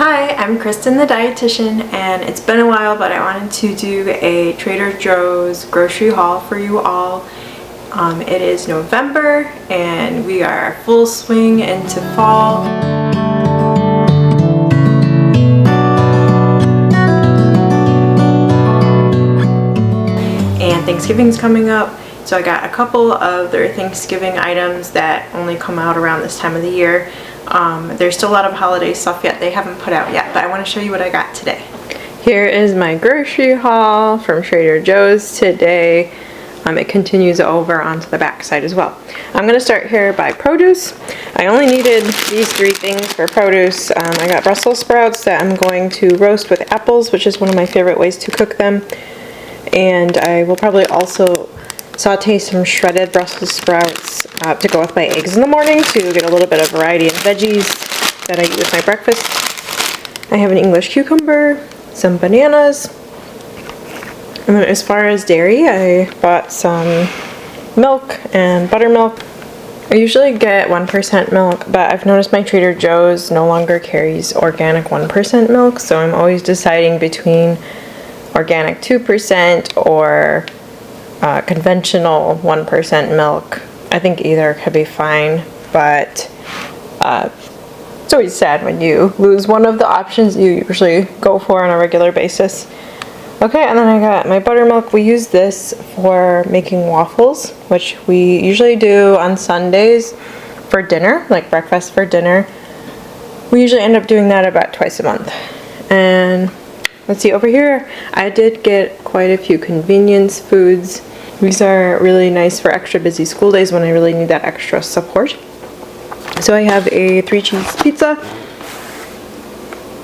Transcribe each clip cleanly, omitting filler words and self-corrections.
Hi, I'm Kristen the Dietitian, and it's been a while, but I wanted to do a Trader Joe's grocery haul for you all. It is November and we are full swing into fall. And Thanksgiving's coming up, so I got a couple of their Thanksgiving items that only come out around this time of the year. There's still a lot of holiday stuff yet they haven't put out yet, but I want to show you what I got today. Here is my grocery haul from Trader Joe's today. It continues over onto the back side as well. I'm going to start here by produce. I only needed these three things for produce. I got Brussels sprouts that I'm going to roast with apples, which is one of my favorite ways to cook them. And I will probably also saute some shredded Brussels sprouts to go with my eggs in the morning to get a little bit of variety in veggies that I eat with my breakfast. I have an English cucumber, some bananas, and then as far as dairy, I bought some milk and buttermilk. I usually get 1% milk, but I've noticed my Trader Joe's no longer carries organic 1% milk, so I'm always deciding between organic 2% or conventional 1% milk. I think either could be fine, but it's always sad when you lose one of the options you usually go for on a regular basis. Okay, and then I got my buttermilk. We use this for making waffles, which we usually do on Sundays for dinner, like breakfast for dinner. We usually end up doing that about twice a month. And let's see, over here I did get quite a few convenience foods. These are really nice for extra busy school days when I really need that extra support. So I have a 3-cheese pizza.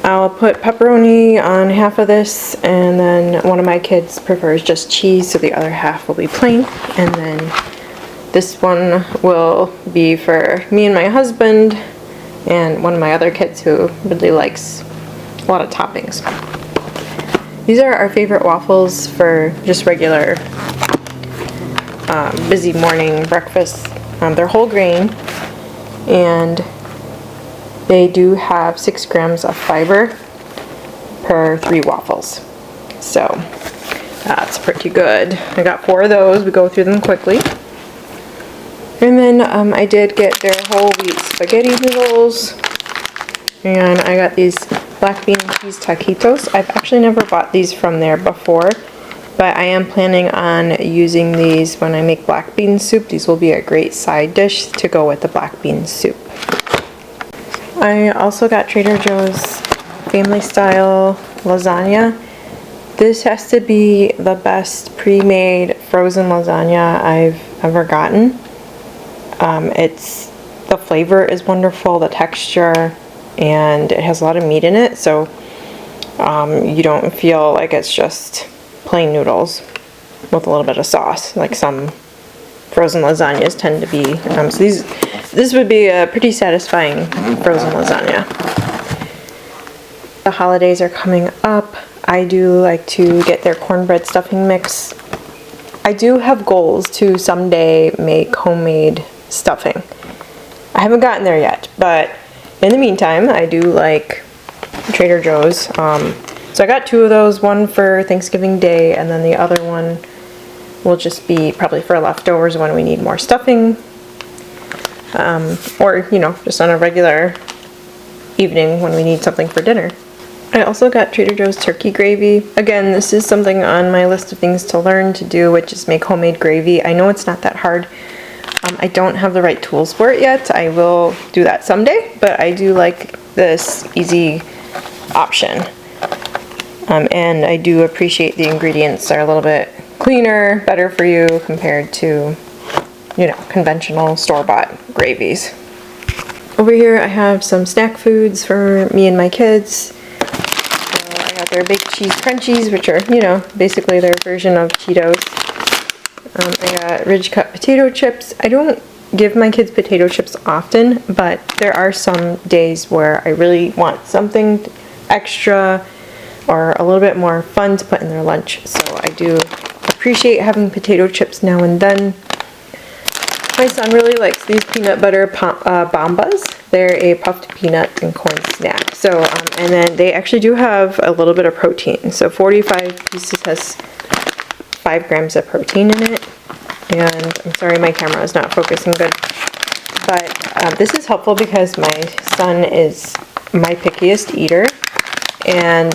I'll put pepperoni on half of this, and then one of my kids prefers just cheese, so the other half will be plain. And then this one will be for me and my husband and one of my other kids who really likes a lot of toppings. These are our favorite waffles for just regular busy morning breakfast. They're whole grain, and they do have 6 grams of fiber per 3 waffles. So that's pretty good. I got 4 of those. We go through them quickly. And then I did get their whole wheat spaghetti noodles, and I got these black bean cheese taquitos. I've actually never bought these from there before, but I am planning on using these when I make black bean soup. These will be a great side dish to go with the black bean soup. I also got Trader Joe's family style lasagna. This has to be the best pre-made frozen lasagna I've ever gotten. The flavor is wonderful, the texture, and it has a lot of meat in it, so you don't feel like it's just plain noodles with a little bit of sauce like some frozen lasagnas tend to be. So this would be a pretty satisfying frozen lasagna. The holidays are coming up. I do like to get their cornbread stuffing mix. I do have goals to someday make homemade stuffing. I haven't gotten there yet, but in the meantime, I do like Trader Joe's. So I got 2 of those, one for Thanksgiving Day, and then the other one will just be probably for leftovers when we need more stuffing. Or, you know, just on a regular evening when we need something for dinner. I also got Trader Joe's turkey gravy. Again, this is something on my list of things to learn to do, which is make homemade gravy. I know it's not that hard. I don't have the right tools for it yet. I will do that someday, but I do like this easy option. And I do appreciate the ingredients are a little bit cleaner, better for you compared to, you know, conventional store-bought gravies. Over here I have some snack foods for me and my kids. I got their baked cheese crunchies, which are, you know, basically their version of Cheetos. I got ridge cut potato chips. I don't give my kids potato chips often, but there are some days where I really want something extra or a little bit more fun to put in their lunch, so I do appreciate having potato chips now and then. My son really likes these peanut butter bombas. They're a puffed peanut and corn snack. So, and then they actually do have a little bit of protein. So 45 pieces has 5 grams of protein in it. And I'm sorry my camera is not focusing good. But this is helpful because my son is my pickiest eater. And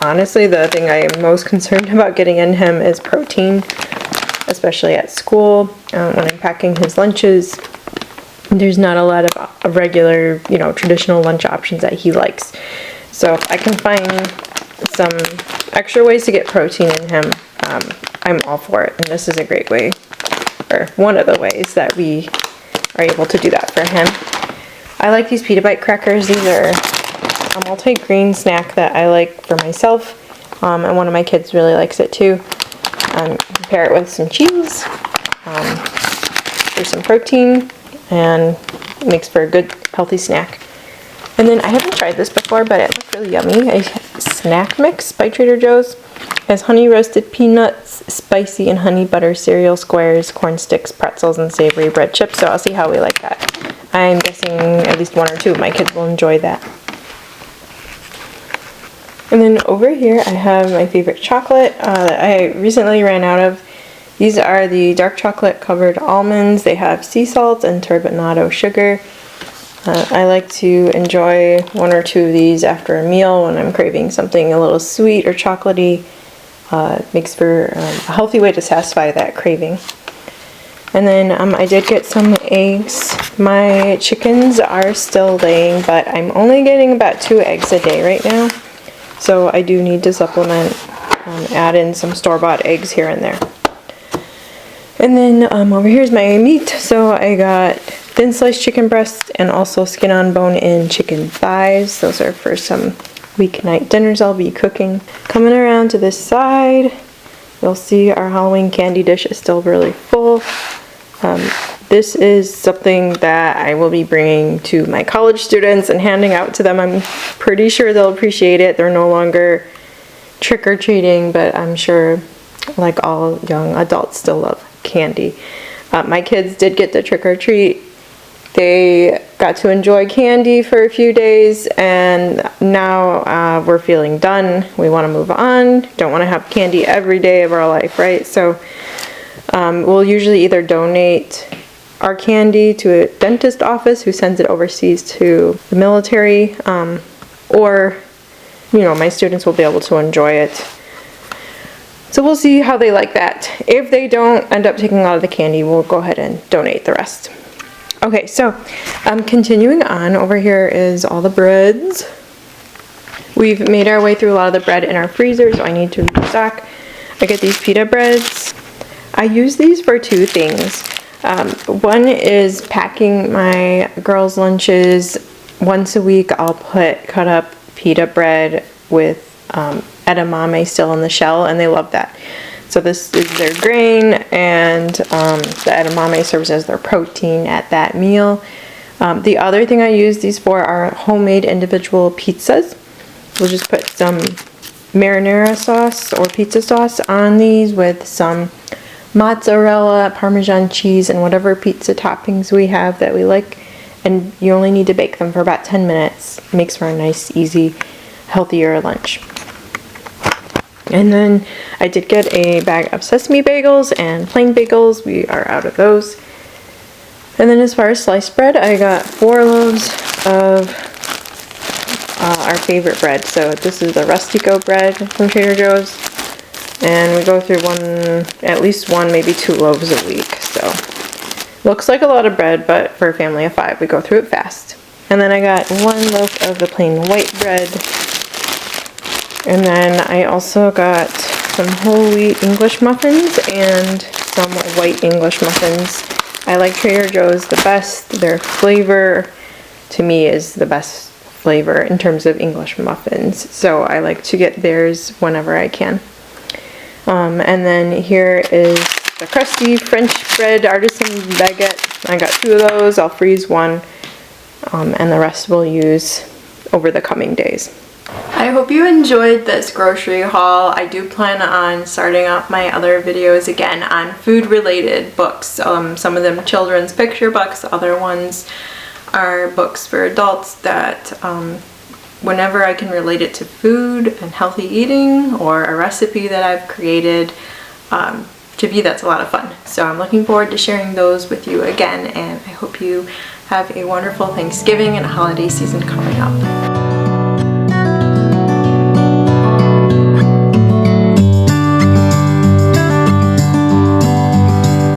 honestly, the thing I am most concerned about getting in him is protein, especially at school. When I'm packing his lunches, there's not a lot of regular, traditional lunch options that he likes. So if I can find some extra ways to get protein in him, I'm all for it. And this is a great way, or one of the ways that we are able to do that for him. I like these pita bite crackers. These are a multi-grain snack that I like for myself, and one of my kids really likes it too. Pair it with some cheese for some protein, and it makes for a good healthy snack. And then I haven't tried this before, but it looked really yummy. A snack mix by Trader Joe's. It has honey roasted peanuts, spicy and honey butter cereal squares, corn sticks, pretzels, and savory bread chips. So I'll see how we like that. I'm guessing at least 1 or 2 of my kids will enjoy that. And then over here I have my favorite chocolate that I recently ran out of. These are the dark chocolate covered almonds. They have sea salt and turbinado sugar. I like to enjoy 1 or 2 of these after a meal when I'm craving something a little sweet or chocolatey. It makes for a healthy way to satisfy that craving. And then I did get some eggs. My chickens are still laying, but I'm only getting about 2 eggs a day right now. So I do need to supplement, add in some store-bought eggs here and there. And then over here is my meat. So I got thin sliced chicken breast and also skin on bone in chicken thighs. Those are for some weeknight dinners I'll be cooking. Coming around to this side, you'll see our Halloween candy dish is still really full. This is something that I will be bringing to my college students and handing out to them. I'm pretty sure they'll appreciate it. They're no longer trick-or-treating, but I'm sure, like all young adults, still love candy. My kids did get the trick-or-treat. They got to enjoy candy for a few days, and now we're feeling done. We want to move on. Don't want to have candy every day of our life, right? So we'll usually either donate our candy to a dentist office who sends it overseas to the military, or my students will be able to enjoy it. So we'll see how they like that. If they don't end up taking a lot of the candy, we'll go ahead and donate the rest. Okay, so continuing on, over here is all the breads. We've made our way through a lot of the bread in our freezer, so I need to restock. I get these pita breads. I use these for 2 things. One is packing my girls' lunches. Once a week I'll cut up pita bread with edamame still in the shell, and they love that. So this is their grain, and the edamame serves as their protein at that meal. The other thing I use these for are homemade individual pizzas. We'll just put some marinara sauce or pizza sauce on these with some mozzarella, Parmesan cheese, and whatever pizza toppings we have that we like. And you only need to bake them for about 10 minutes. It makes for a nice, easy, healthier lunch. And then I did get a bag of sesame bagels and plain bagels. We are out of those. And then as far as sliced bread, I got 4 loaves of our favorite bread. So this is the Rustico bread from Trader Joe's. And we go through at least 1, maybe 2 loaves a week. So looks like a lot of bread, but for a family of 5, we go through it fast. And then I got 1 loaf of the plain white bread. And then I also got some whole wheat English muffins and some white English muffins. I like Trader Joe's the best. Their flavor, to me, is the best flavor in terms of English muffins. So I like to get theirs whenever I can. And then here is the crusty French bread artisan baguette. I got 2 of those. I'll freeze 1, and the rest we'll use over the coming days. I hope you enjoyed this grocery haul. I do plan on starting up my other videos again on food related books. Some of them children's picture books, other ones are books for adults that whenever I can relate it to food and healthy eating or a recipe that I've created, to me that's a lot of fun. So I'm looking forward to sharing those with you again, and I hope you have a wonderful Thanksgiving and holiday season coming up.